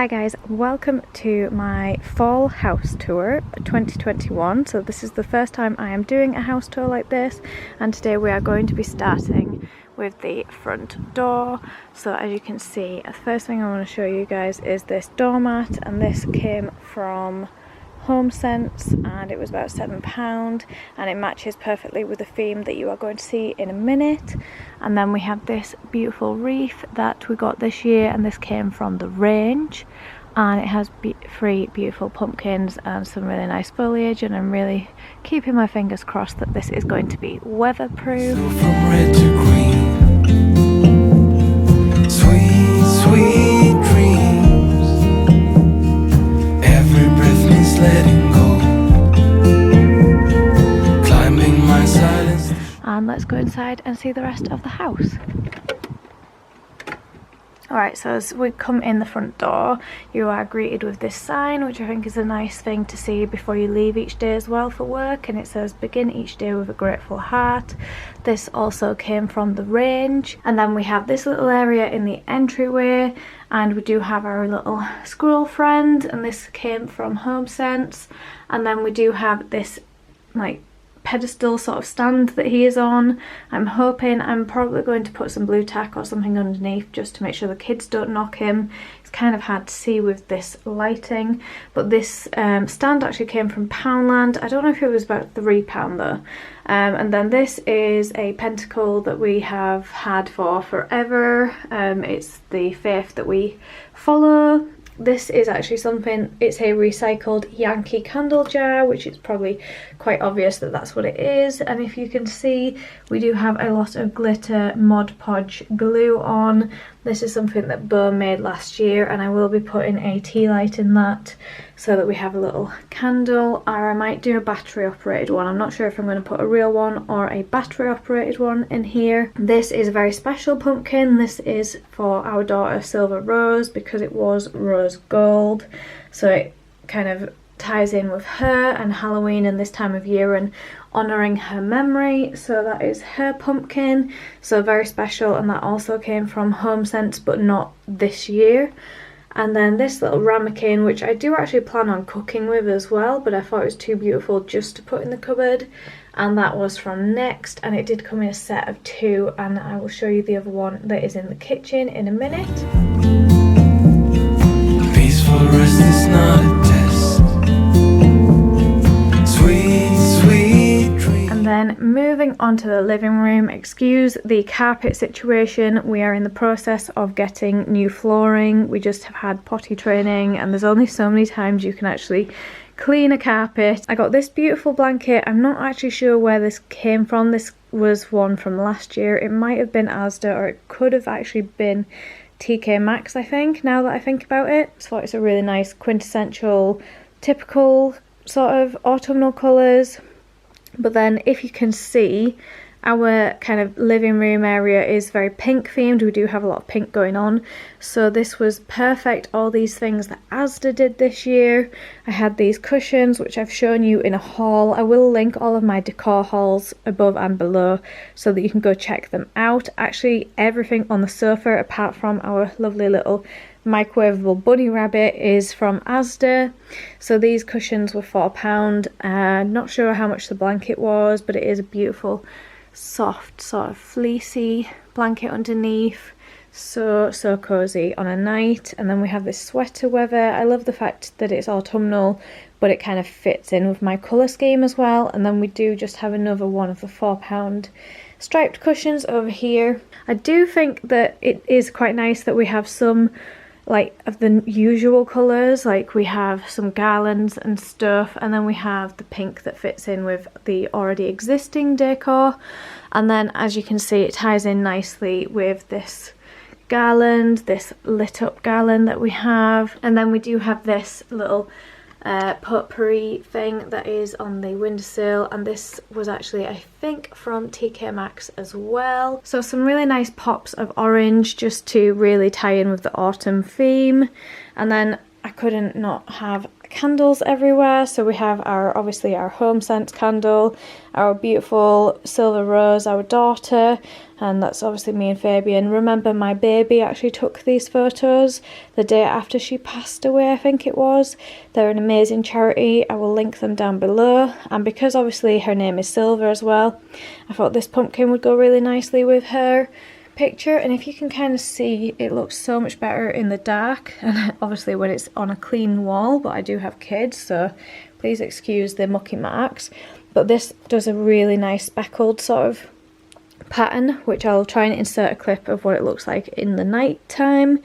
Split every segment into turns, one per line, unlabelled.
guys, welcome to my fall house tour 2021. So this is the first time I am doing a house tour like this, and today we are going to be starting with the front door. So as you can see, the first thing I want to show you guys is this doormat, and this came from HomeSense and it was about £7, and it matches perfectly with the theme that you are going to see in a minute. And then we have this beautiful wreath that we got this year, and this came from the range, and it has three beautiful pumpkins and some really nice foliage, and I'm really keeping my fingers crossed that this is going to be weatherproof.
So from red to green, sweet, sweet dreams, every breath means letting go, climbing my silence.
And let's go inside and see the rest of the house. Alright, so as we come in the front door, you are greeted with this sign, which I think is a nice thing to see before you leave each day as well for work, and it says begin each day with a grateful heart. This also came from the range. And then we have this little area in the entryway, and we do have our little squirrel friend, and this came from HomeSense. And then we do have this like pedestal sort of stand that he is on. I'm probably going to put some blue tack or something underneath just to make sure the kids don't knock him. It's kind of hard to see with this lighting, but this stand actually came from Poundland. I don't know if it was about £3 though. And then this is a pentacle that we have had for forever. It's the faith that we follow. This is actually something, it's a recycled Yankee candle jar, which is probably quite obvious that that's what it is. And if you can see, we do have a lot of glitter Mod Podge glue on. This is something that Bo made last year, and I will be putting a tea light in that so that we have a little candle, or I might do a battery operated one. I'm not sure if I'm going to put a real one or a battery operated one in here. This is a very special pumpkin. This is for our daughter Silver Rose because it was rose gold, so it kind of ties in with her and Halloween and this time of year and honouring her memory. So that is her pumpkin, so very special, and that also came from HomeSense but not this year. And then this little ramekin, which I do actually plan on cooking with as well, but I thought it was too beautiful just to put in the cupboard, and that was from Next, and it did come in a set of 2, and I will show you the other one that is in the kitchen in a minute.
Peaceful rest is not a test. Sweet, sweet dreams.
And then moving on to the living room, excuse the carpet situation. We are in the process of getting new flooring. We just have had potty training, and there's only so many times you can actually clean a carpet. I got this beautiful blanket. I'm not actually sure where this came from. This was one from last year. It might have been Asda, or it could have actually been TK Maxx, I think, now that I think about it. So it's a really nice quintessential, typical sort of autumnal colours. But then if you can see, our kind of living room area is very pink themed. We do have a lot of pink going on, so this was perfect. All these things that Asda did this year. I had these cushions, which I've shown you in a haul. I will link all of my decor hauls above and below so that you can go check them out. Actually, everything on the sofa apart from our lovely little microwavable bunny rabbit is from Asda. So these cushions were £4. Not sure how much the blanket was, but it is a beautiful soft sort of fleecy blanket underneath. So cozy on a night. And then we have this sweater weather. I love the fact that it's autumnal, but it kind of fits in with my colour scheme as well. And then we do just have another one of the £4 striped cushions over here. I do think that it is quite nice that we have some like of the usual colours, like we have some garlands and stuff, and then we have the pink that fits in with the already existing decor. And then as you can see, it ties in nicely with this garland, this lit up garland that we have. And then we do have this little potpourri thing that is on the windowsill, and this was actually I think from TK Maxx as well. So some really nice pops of orange just to really tie in with the autumn theme. And then I couldn't not have candles everywhere. So we have obviously our home scents candle, our beautiful silver rose, our daughter, and that's obviously me and Fabian. Remember, my baby actually took these photos the day after she passed away, I think it was. They're an amazing charity. I will link them down below. And because obviously her name is Silver as well, I thought this pumpkin would go really nicely with her picture. And if you can kind of see, it looks so much better in the dark, and obviously when it's on a clean wall, but I do have kids, so please excuse the mucky marks. But this does a really nice speckled sort of pattern, which I'll try and insert a clip of what it looks like in the night time.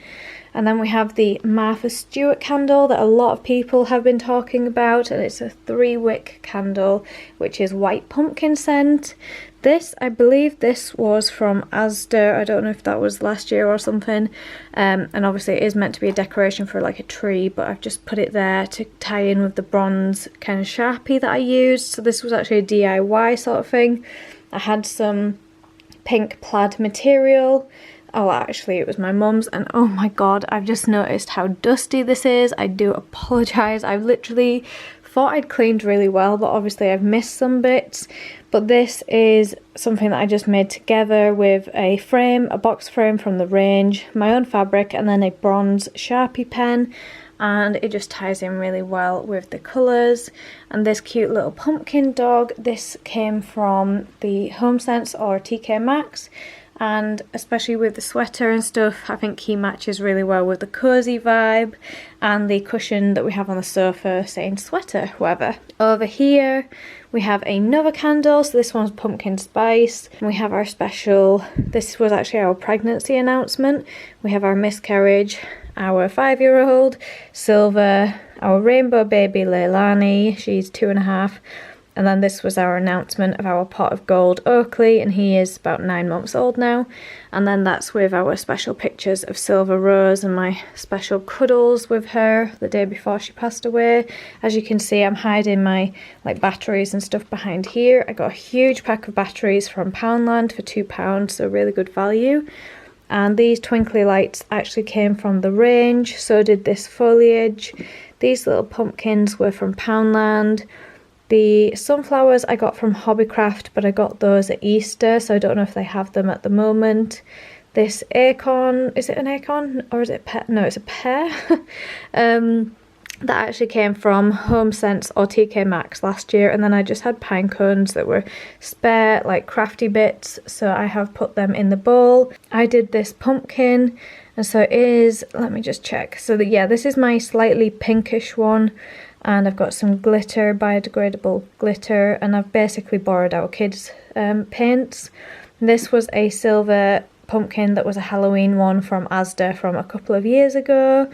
And then we have the Martha Stewart candle that a lot of people have been talking about, and it's a 3-wick candle, which is white pumpkin scent. This, I believe this was from Asda. I don't know if that was last year or something. And obviously it is meant to be a decoration for like a tree, but I've just put it there to tie in with the bronze kind of Sharpie that I used. So this was actually a DIY sort of thing. I had some pink plaid material. Oh, actually it was my mum's, and oh my god, I've just noticed how dusty this is. I do apologise. I literally thought I'd cleaned really well, but obviously I've missed some bits. But this is something that I just made together with a frame, a box frame from the range, my own fabric, and then a bronze Sharpie pen. And it just ties in really well with the colours. And this cute little pumpkin dog, this came from the Home Sense or TK Maxx, and especially with the sweater and stuff, I think he matches really well with the cozy vibe and the cushion that we have on the sofa saying sweater, whatever. Over here we have another candle, so this one's pumpkin spice. We have our special, this was actually our pregnancy announcement. We have our miscarriage, our 5-year-old, Silver, our rainbow baby Leilani, she's 2.5. And then this was our announcement of our pot of gold Oakley, and he is about 9 months old now. And then that's with our special pictures of Silver Rose and my special cuddles with her the day before she passed away. As you can see, I'm hiding my like batteries and stuff behind here. I got a huge pack of batteries from Poundland for £2, so really good value. And these twinkly lights actually came from the range, so did this foliage. These little pumpkins were from Poundland. The sunflowers I got from Hobbycraft, but I got those at Easter, so I don't know if they have them at the moment. This acorn, is it an acorn or is it a pear? No, it's a pear. That actually came from Home Sense or TK Maxx last year, and then I just had pine cones that were spare, like crafty bits, so I have put them in the bowl. I did this pumpkin, and so it is, let me just check. So yeah, this is my slightly pinkish one. And I've got some glitter, biodegradable glitter, and I've basically borrowed our kids' paints. This was a silver pumpkin that was a Halloween one from Asda from a couple of years ago.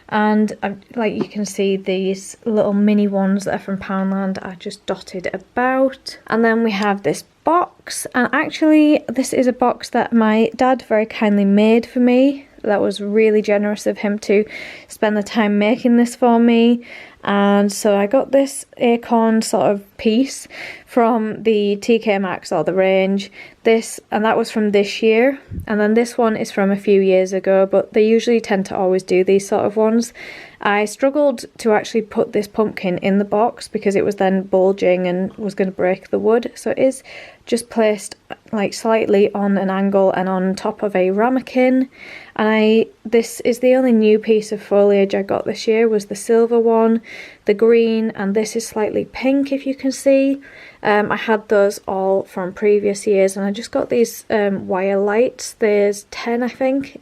And like you can see, these little mini ones that are from Poundland are just dotted about. And then we have this box, and actually this is a box that my dad very kindly made for me. That was really generous of him to spend the time making this for me. And so I got this acorn sort of piece from the TK Maxx or the range. This, and that was from this year. And then this one is from a few years ago, but they usually tend to always do these sort of ones. I struggled to actually put this pumpkin in the box because it was then bulging and was going to break the wood. So it is just placed like slightly on an angle and on top of a ramekin. And this is the only new piece of foliage I got this year, was the silver one, the green, and this is slightly pink if you can see. I had those all from previous years, and I just got these wire lights. There's 10 I think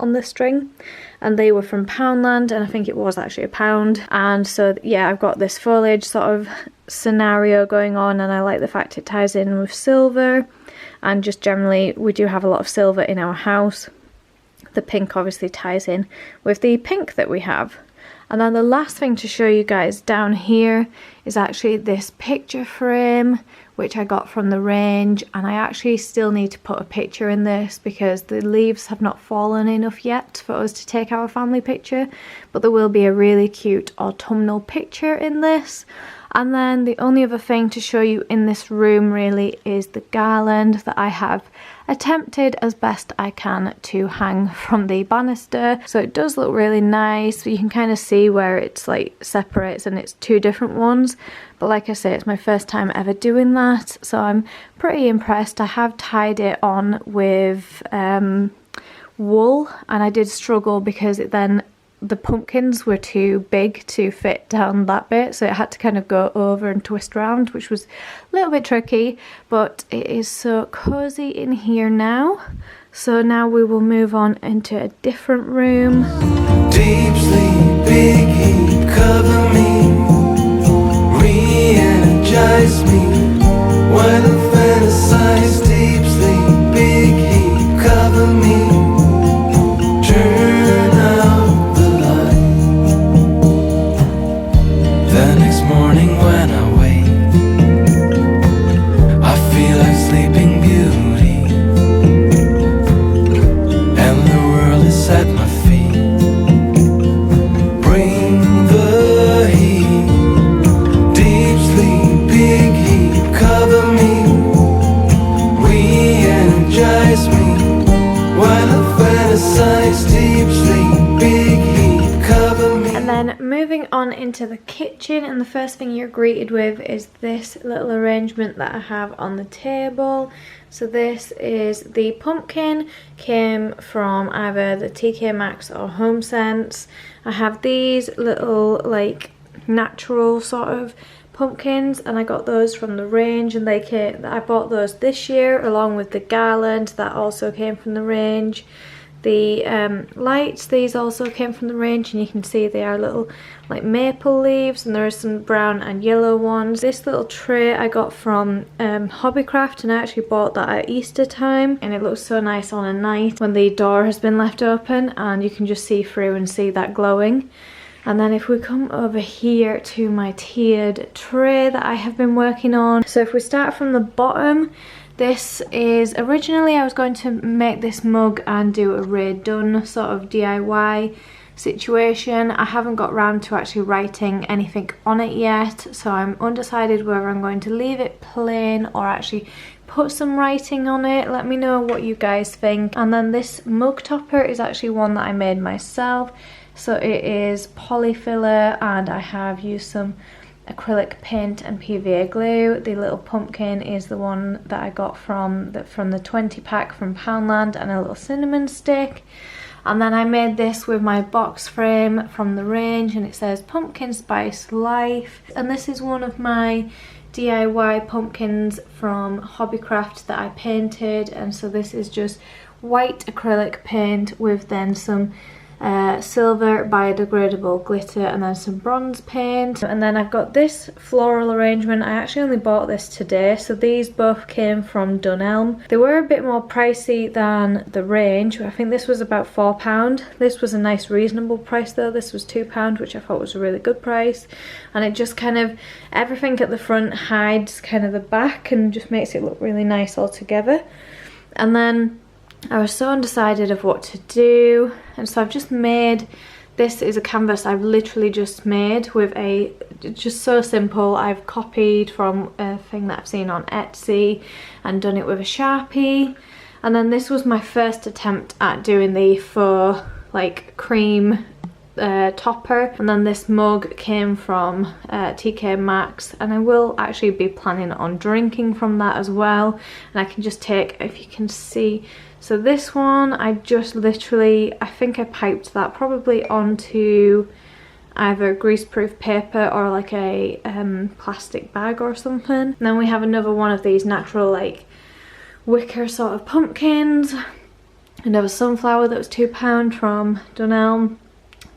on the string, and they were from Poundland, and I think it was actually £1. And so yeah, I've got this foliage sort of scenario going on, and I like the fact it ties in with silver, and just generally we do have a lot of silver in our house. The pink obviously ties in with the pink that we have. And then the last thing to show you guys down here is actually this picture frame, which I got from the range, and I actually still need to put a picture in this because the leaves have not fallen enough yet for us to take our family picture, but there will be a really cute autumnal picture in this. And then the only other thing to show you in this room really is the garland that I have attempted as best I can to hang from the banister. So it does look really nice. You can kind of see where it's like separates and it's two different ones. But like I say, it's my first time ever doing that, so I'm pretty impressed. I have tied it on with wool, and I did struggle because the pumpkins were too big to fit down that bit, so it had to kind of go over and twist around, which was a little bit tricky, but it is so cozy in here now. So now we will move on into a different room.
Deep sleep, big heat, cover me, re-energize me, while I fantasize. Deep sleep, big heat, cover me, turn out the light. The next morning when I wake, I feel like Sleeping Beauty, and the world is at my feet. Bring the heat, deep sleep, big heat, cover me, re-energize me, while I fantasize. Deep sleep, big heat, cover me.
And then moving on into the kitchen, and the first thing you're greeted with is this little arrangement that I have on the table. So this is the pumpkin, came from either the TK Maxx or HomeSense. I have these little like natural sort of pumpkins, and I got those from the range, and I bought those this year along with the garland that also came from the range. The lights, these also came from the range, and you can see they are little like maple leaves, and there are some brown and yellow ones. This little tray I got from Hobbycraft, and I actually bought that at Easter time, and it looks so nice on a night when the door has been left open and you can just see through and see that glowing. And then if we come over here to my tiered tray that I have been working on, so if we start from the bottom, this is originally I was going to make this mug and do a Ray Dunn sort of DIY situation. I haven't got round to actually writing anything on it yet, so I'm undecided whether I'm going to leave it plain or actually put some writing on it. Let me know what you guys think. And then this mug topper is actually one that I made myself. So it is polyfiller, and I have used some acrylic paint and PVA glue. The little pumpkin is the one that I got from the 20 pack from Poundland, and a little cinnamon stick. And then I made this with my box frame from the range, and it says Pumpkin Spice Life. And this is one of my DIY pumpkins from Hobbycraft that I painted, and so this is just white acrylic paint with then some silver biodegradable glitter and then some bronze paint. And then I've got this floral arrangement. I actually only bought this today, so these both came from Dunelm. They were a bit more pricey than the range. I think this was about £4. This was a nice reasonable price though. This was £2, which I thought was a really good price, and it just kind of, everything at the front hides kind of the back and just makes it look really nice all together. And then I was so undecided of what to do, and so I've just made, this is a canvas I've literally just made with a, just so simple. I've copied from a thing that I've seen on Etsy and done it with a Sharpie. And then this was my first attempt at doing the faux like cream topper, and then this mug came from TK Maxx, and I will actually be planning on drinking from that as well. And I can just take, if you can see, so this one I just literally, I think I piped that probably onto either greaseproof paper or like a plastic bag or something. And then we have another one of these natural like wicker sort of pumpkins, another sunflower that was £2 from Dunelm.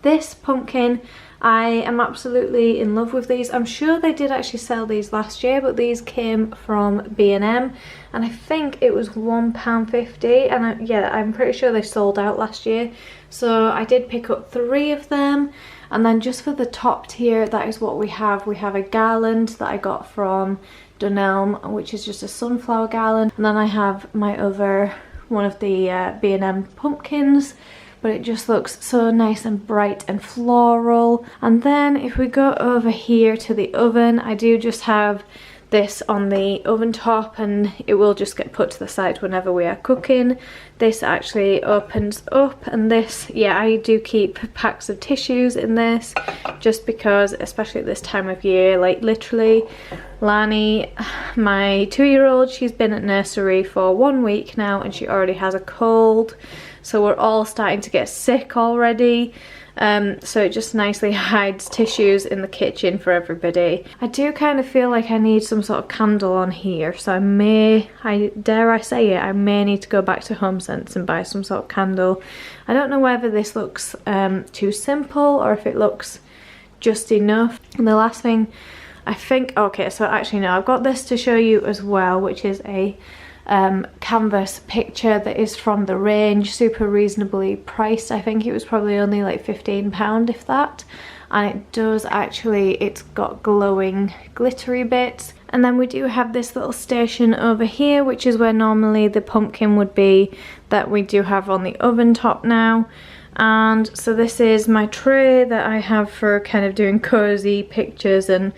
This pumpkin, I am absolutely in love with these. I'm sure they did actually sell these last year, but these came from B&M, and I think it was £1.50, and yeah, I'm pretty sure they sold out last year. So I did pick up 3 of them. And then just for the top tier, that is what we have. We have a garland that I got from Dunelm, which is just a sunflower garland. And then I have my other one of the B&M pumpkins, but it just looks so nice and bright and floral. And then if we go over here to the oven, I do just have this on the oven top, and it will just get put to the side whenever we are cooking. This actually opens up, and this, yeah, I do keep packs of tissues in this just because, especially at this time of year, like literally Lani, my 2-year-old, she's been at nursery for 1 week now and she already has a cold, so we're all starting to get sick already. So it just nicely hides tissues in the kitchen for everybody. I do kind of feel like I need some sort of candle on here, so dare I say it, I may need to go back to HomeSense and buy some sort of candle. I don't know whether this looks too simple or if it looks just enough. And the last thing I think, okay, so actually no, I've got this to show you as well, which is a canvas picture that is from the range, super reasonably priced. I think it was probably only like £15, if that, and it does actually, it's got glowing glittery bits. And then we do have this little station over here, which is where normally the pumpkin would be, that we do have on the oven top now. And so this is my tray that I have for kind of doing cozy pictures and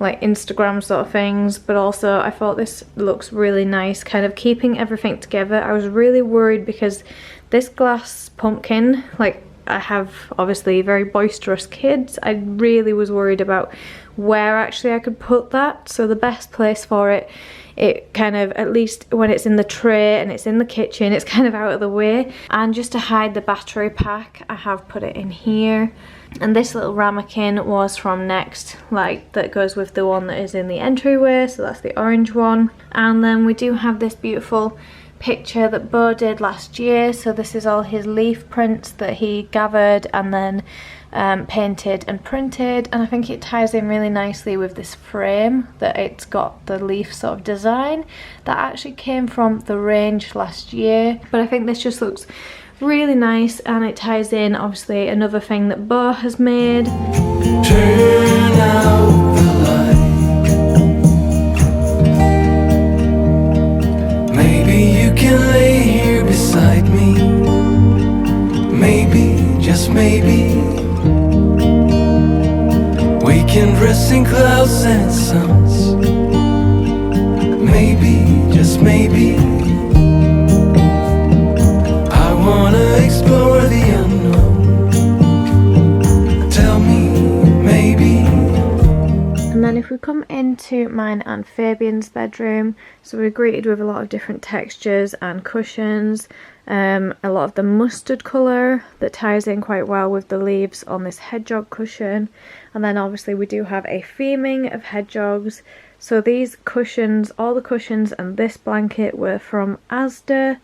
like Instagram sort of things, but also I thought this looks really nice, kind of keeping everything together. I was really worried because this glass pumpkin, like, I have obviously very boisterous kids. I really was worried about where actually I could put that, so the best place for it, it kind of, at least when it's in the tray and it's in the kitchen, it's kind of out of the way. And just to hide the battery pack, I have put it in here. And this little ramekin was from Next, like, that goes with the one that is in the entryway, so that's the orange one. And then we do have this beautiful picture that Bo did last year, so this is all his leaf prints that he gathered and then painted and printed, and I think it ties in really nicely with this frame that it's got the leaf sort of design that actually came from the range last year. But I think this just looks really nice, and it ties in obviously another thing that Bo has made.
Turn out the light. Maybe you can lay here beside me. Maybe, just maybe, we can rest in clouds and suns. Maybe, just maybe, I wanna explore the unknown. Tell me, maybe.
And then if we come into mine and Fabian's bedroom, so we're greeted with a lot of different textures and cushions. A lot of the mustard colour that ties in quite well with the leaves on this hedgehog cushion. And then obviously we do have a theming of hedgehogs. So these cushions, all the cushions and this blanket were from Asda.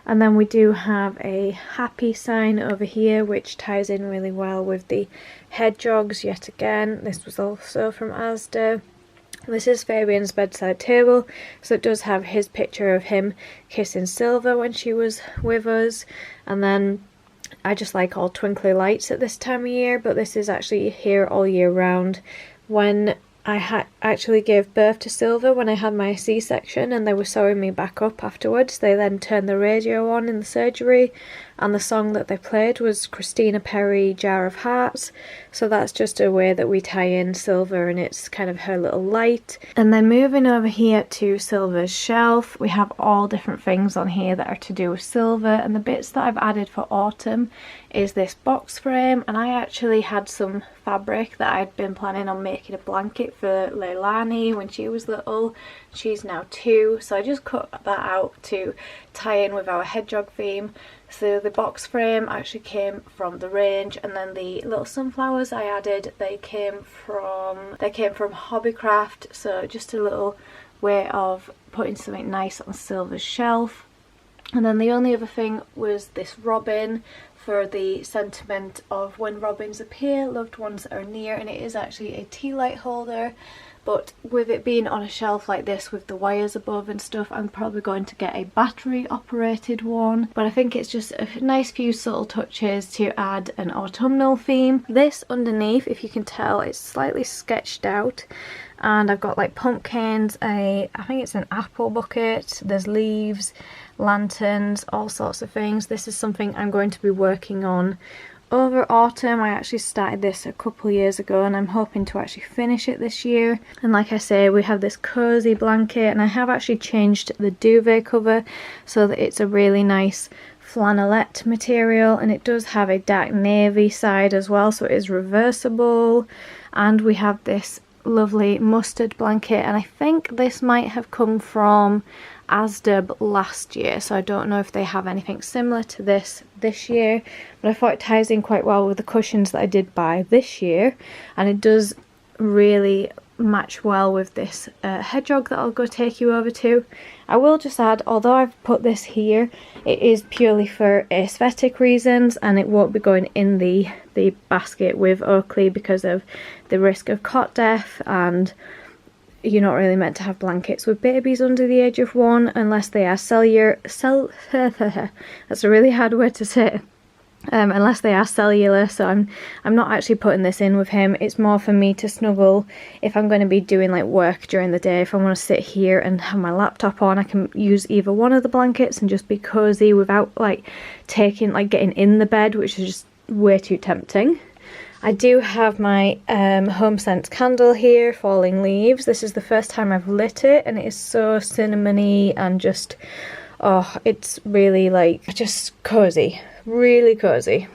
And then we do have a happy sign over here, which ties in really well with the hedgehogs yet again. This was also from Asda. This is Fabian's bedside table, so it does have his picture of him kissing Silver when she was with us. And then I just like all twinkly lights at this time of year, but this is actually here all year round. When I actually gave birth to Silver, when I had my C-section and they were sewing me back up afterwards, they then turned the radio on in the surgery, and the song that they played was Christina Perri, Jar of Hearts. So that's just a way that we tie in Silver, and it's kind of her little light. And then moving over here to Silver's shelf, we have all different things on here that are to do with Silver, and the bits that I've added for autumn is this box frame. And I actually had some fabric that I'd been planning on making a blanket for Leilani when she was little. She's now 2, so I just cut that out to tie in with our hedgehog theme. So the box frame actually came from the range, and then the little sunflowers I added, they came from Hobbycraft. So just a little way of putting something nice on Silver's shelf. And then the only other thing was this robin, for the sentiment of when robins appear, loved ones are near, and it is actually a tea light holder but with it being on a shelf like this with the wires above and stuff, I'm probably going to get a battery operated one. But I think it's just a nice few subtle touches to add an autumnal theme. This underneath, if you can tell, it's slightly sketched out, and I've got like pumpkins, I think it's an apple bucket, there's leaves, lanterns, all sorts of things. This is something I'm going to be working on over autumn. I actually started this a couple of years ago and I'm hoping to actually finish it this year. And like I say, we have this cozy blanket, and I have actually changed the duvet cover so that it's a really nice flannelette material, and it does have a dark navy side as well, so it is reversible. And we have this lovely mustard blanket, and I think this might have come from Asda last year, so I don't know if they have anything similar to this year, but I thought it ties in quite well with the cushions that I did buy this year, and it does really match well with this hedgehog that I'll go take you over to. I will just add, although I've put this here, it is purely for aesthetic reasons, and it won't be going in the basket with Oakley because of the risk of cot death, and you're not really meant to have blankets with babies under the age of 1 unless they are that's a really hard word to say. Unless they are cellular, so I'm not actually putting this in with him. It's more for me to snuggle if I'm going to be doing like work during the day. If I want to sit here and have my laptop on, I can use either one of the blankets and just be cozy without like getting in the bed, which is just way too tempting. I do have my Home Scents candle here, Falling Leaves. This is the first time I've lit it, and it is so cinnamony and just, oh, it's really like just cozy, really cozy,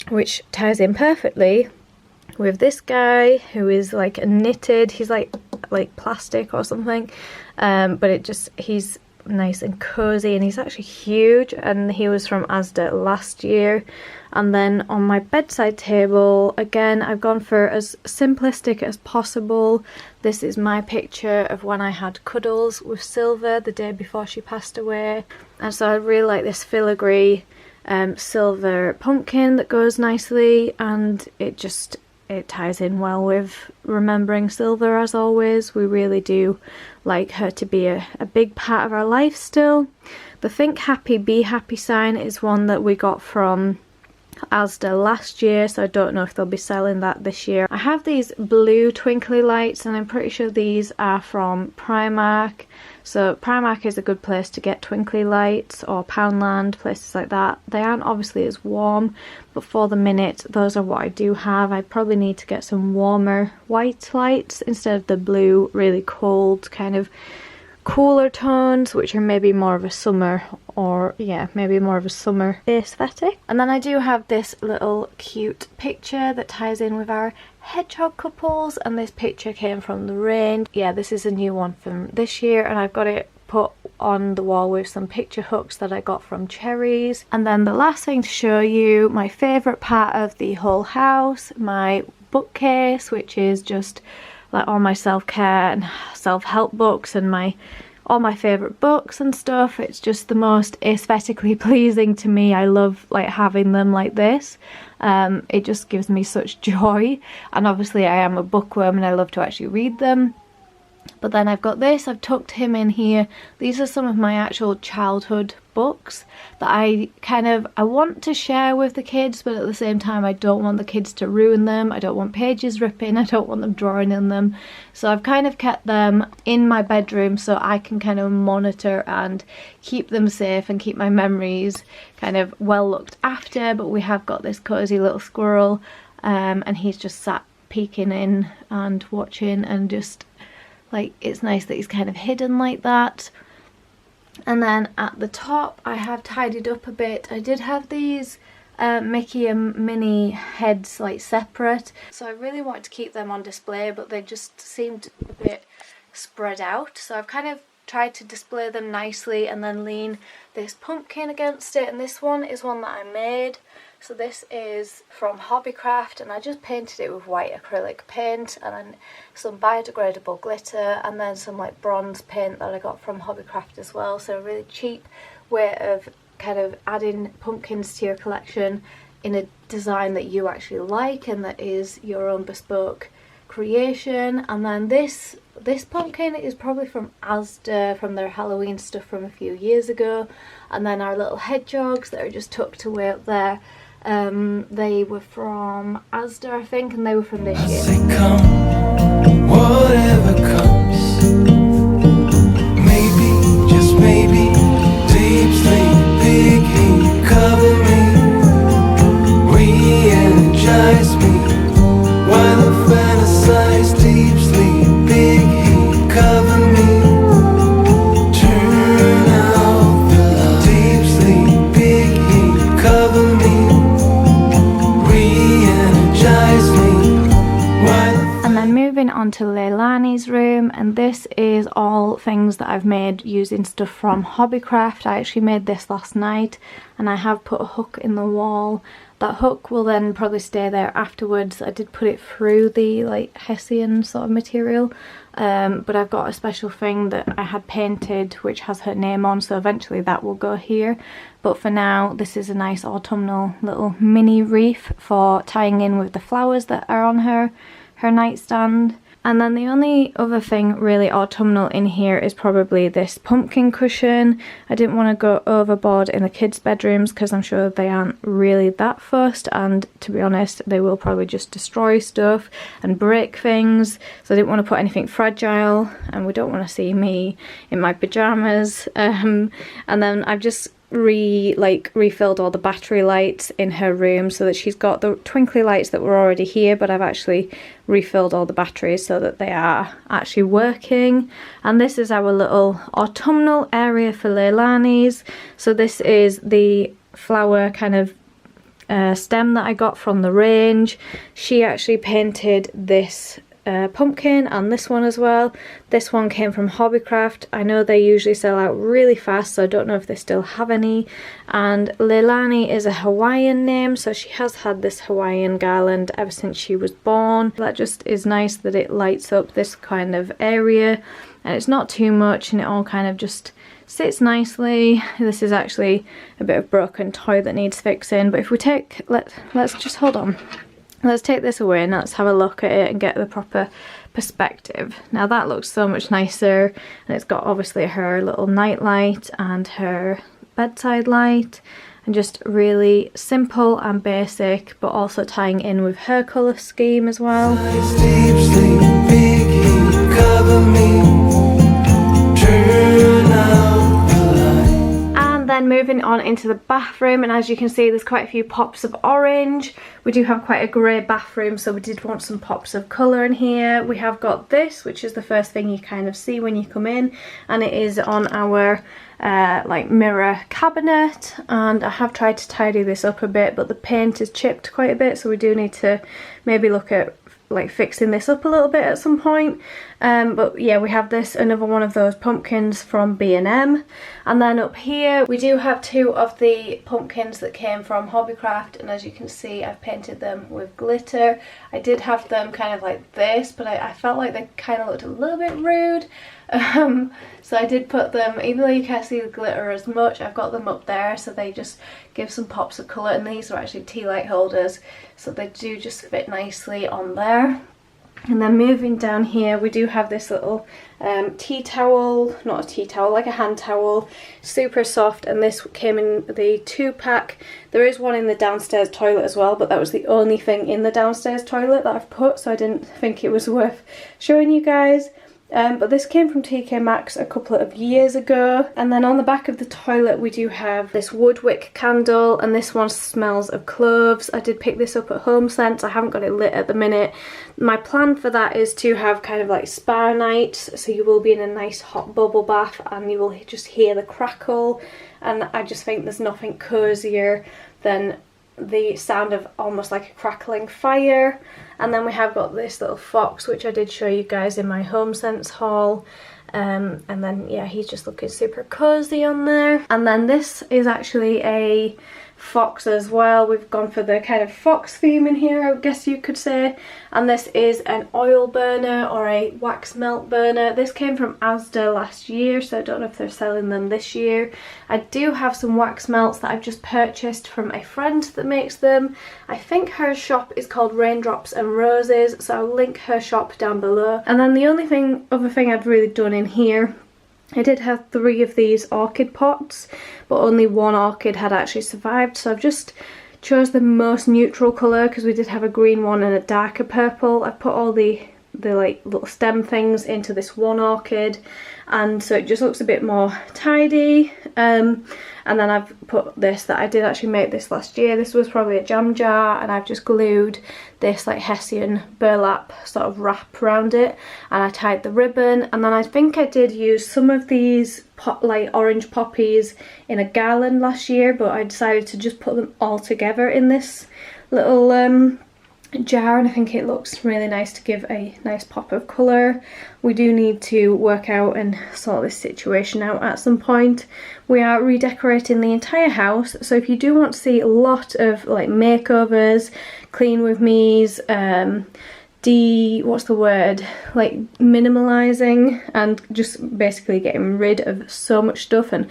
which ties in perfectly with this guy who is like a knitted, he's like plastic or something, but he's nice and cozy, and he's actually huge, and he was from Asda last year. And then on my bedside table, again, I've gone for as simplistic as possible. This is my picture of when I had cuddles with Silver the day before she passed away, and so I really like this filigree silver pumpkin that goes nicely, and it ties in well with remembering Silver. As always, we really do like her to be a big part of our life still. The Think Happy Be Happy sign is one that we got from Asda last year, so I don't know if they'll be selling that this year. I have these blue twinkly lights, and I'm pretty sure these are from Primark. So Primark is a good place to get twinkly lights, or Poundland, places like that. They aren't obviously as warm, but for the minute, those are what I do have. I probably need to get some warmer white lights instead of the blue, really cold, kind of cooler tones, which are maybe more of a summer, or yeah, maybe more of a summer aesthetic. And then I do have this little cute picture that ties in with our hedgehog couples, and this picture came from the range. Yeah, this is a new one from this year, and I've got it put on the wall with some picture hooks that I got from Cherries. And then the last thing to show you, my favourite part of the whole house, my bookcase, which is just like all my self-care and self-help books and all my favourite books and stuff. It's just the most aesthetically pleasing to me. I love like having them like this. It just gives me such joy, and obviously I am a bookworm and I love to actually read them. But then I've got this, I've tucked him in here. These are some of my actual childhood books that I want to share with the kids, but at the same time I don't want the kids to ruin them. I don't want pages ripping, I don't want them drawing in them. So I've kind of kept them in my bedroom so I can kind of monitor and keep them safe and keep my memories kind of well looked after. But we have got this cozy little squirrel, and he's just sat peeking in and watching, and just like, it's nice that he's kind of hidden like that. And then at the top I have tidied up a bit. I did have these Mickey and Minnie heads like separate, so I really wanted to keep them on display, but they just seemed a bit spread out. So I've kind of tried to display them nicely and then lean this pumpkin against it. And this one is one that I made. So this is from Hobbycraft, and I just painted it with white acrylic paint and then some biodegradable glitter, and then some like bronze paint that I got from Hobbycraft as well. So a really cheap way of kind of adding pumpkins to your collection in a design that you actually like and that is your own bespoke creation. And then this pumpkin is probably from Asda, from their Halloween stuff from a few years ago. And then our little hedgehogs that are just tucked away up there, they were from Asda, I think, and they were from this year.
Say come, whatever comes. Maybe, just maybe, deep sleep, big heat, cover me, re-energize me, while I fantasize, deep sleep, big heat, cover me, turn out the light, deep sleep, big heat, cover me, re-energize me, while I
And then moving on to Leilani's room, and this is all things that I've made using stuff from Hobbycraft. I actually made this last night, and I have put a hook in the wall. That hook will then probably stay there afterwards. I did put it through the like Hessian sort of material, but I've got a special thing that I had painted which has her name on, so eventually that will go here. But for now, this is a nice autumnal little mini wreath for tying in with the flowers that are on her nightstand. And then the only other thing really autumnal in here is probably this pumpkin cushion. I didn't want to go overboard in the kids' bedrooms because I'm sure they aren't really that fussed, and to be honest they will probably just destroy stuff and break things, so I didn't want to put anything fragile, and we don't want to see me in my pyjamas. And then I've just refilled all the battery lights in her room, so that she's got the twinkly lights that were already here, but I've actually refilled all the batteries so that they are actually working. And this is our little autumnal area for Leilani's. So this is the flower kind of stem that I got from the range. She actually painted this pumpkin and this one as well. This one came from Hobbycraft. I know they usually sell out really fast, so I don't know if they still have any. And Leilani is a Hawaiian name, so she has had this Hawaiian garland ever since she was born. That just is nice that it lights up this kind of area, and it's not too much, and it all kind of just sits nicely. This is actually a bit of broken toy that needs fixing, but if we take, let's just hold on. Let's take this away and let's have a look at it and get the proper perspective. Now that looks so much nicer, and it's got obviously her little night light and her bedside light, and just really simple and basic, but also tying in with her colour scheme as well.
deep sleep, big heat, cover me, turn out the light.
And then moving on into the bathroom, and as you can see there's quite a few pops of orange. We do have quite a grey bathroom, so we did want some pops of colour in here. We have got this, which is the first thing you kind of see when you come in, and it is on our like mirror cabinet, and I have tried to tidy this up a bit, but the paint is chipped quite a bit, so we do need to maybe look at like fixing this up a little bit at some point. But yeah, we have this, another one of those pumpkins from B&M. And then up here we do have two of the pumpkins that came from Hobbycraft, and as you can see I've painted them with glitter. I did have them kind of like this, but I felt like they kind of looked a little bit rude. So I did put them, even though you can't see the glitter as much, I've got them up there so they just give some pops of colour, and these are actually tea light holders, so they do just fit nicely on there. And then moving down here we do have this little tea towel, not a tea towel, like a hand towel, super soft, and this came in the 2-pack. There is one in the downstairs toilet as well, but that was the only thing in the downstairs toilet that I've put, so I didn't think it was worth showing you guys. But this came from TK Maxx a couple of years ago. And then on the back of the toilet we do have this wood wick candle, and this one smells of cloves. I did pick this up at HomeSense. I haven't got it lit at the minute. My plan for that is to have kind of like spa nights, so you will be in a nice hot bubble bath and you will just hear the crackle, and I just think there's nothing cozier than the sound of almost like a crackling fire. And then we have got this little fox, which I did show you guys in my HomeSense haul, and then yeah, he's just looking super cozy on there. And then this is actually a fox as well. We've gone for the kind of fox theme in here, I guess you could say. And this is an oil burner or a wax melt burner. This came from Asda last year, so I don't know if they're selling them this year. I do have some wax melts that I've just purchased from a friend that makes them. I think her shop is called Raindrops and Roses, so I'll link her shop down below. And then the only other thing I've really done in here, I did have 3 of these orchid pots, but only 1 orchid had actually survived, so I've just chose the most neutral colour because we did have a green one and a darker purple. I put all the like little stem things into this 1 orchid, and so it just looks a bit more tidy. And then I've put this, that I did actually make this last year. This was probably a jam jar, and I've just glued this like Hessian burlap sort of wrap around it, and I tied the ribbon. And then I think I did use some of these like orange poppies in a garland last year, but I decided to just put them all together in this little jar, and I think it looks really nice to give a nice pop of colour. We do need to work out and sort this situation out at some point. We are redecorating the entire house, so if you do want to see a lot of like makeovers, clean with me's, like minimalising and just basically getting rid of so much stuff and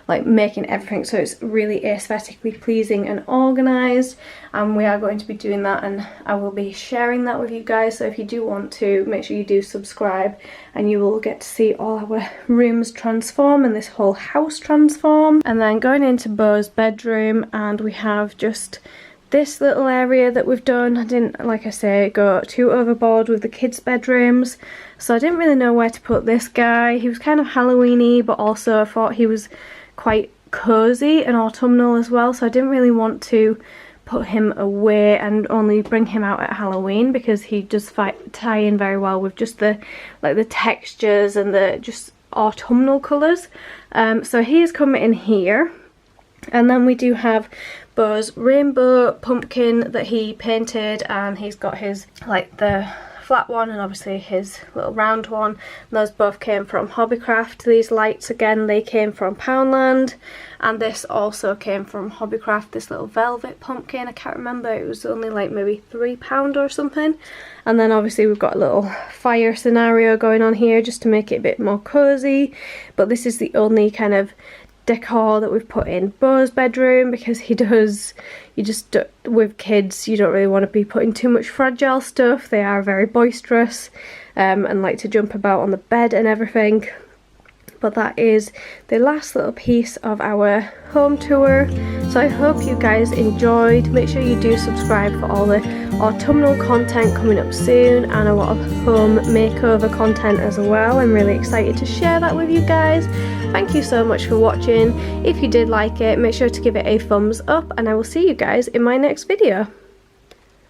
like making everything so it's really aesthetically pleasing and organised, and we are going to be doing that, and I will be sharing that with you guys. So if you do want to, make sure you do subscribe, and you will get to see all our rooms transform and this whole house transform. And then going into Beau's bedroom, and we have just this little area that we've done. I didn't, like I say, go too overboard with the kids' bedrooms, so I didn't really know where to put this guy. He was kind of Halloween-y, but also I thought he was quite cosy and autumnal as well, so I didn't really want to put him away and only bring him out at Halloween, because he does tie in very well with just the like the textures and the just autumnal colours. So he is coming in here. And then we do have Beau's rainbow pumpkin that he painted, and he's got his like the flat one and obviously his little round one. Those both came from Hobbycraft. These lights again, they came from Poundland, and this also came from Hobbycraft, this little velvet pumpkin. I can't remember, it was only like maybe £3 or something. And then obviously we've got a little fire scenario going on here just to make it a bit more cozy, but this is the only kind of decor that we've put in Beau's bedroom, because with kids you don't really want to be putting too much fragile stuff. They are very boisterous and like to jump about on the bed and everything. But that is the last little piece of our home tour, so I hope you guys enjoyed. Make sure you do subscribe for all the autumnal content coming up soon, and a lot of home makeover content as well. I'm really excited to share that with you guys. Thank you so much for watching. If you did like it, make sure to give it a thumbs up, and I will see you guys in my next video.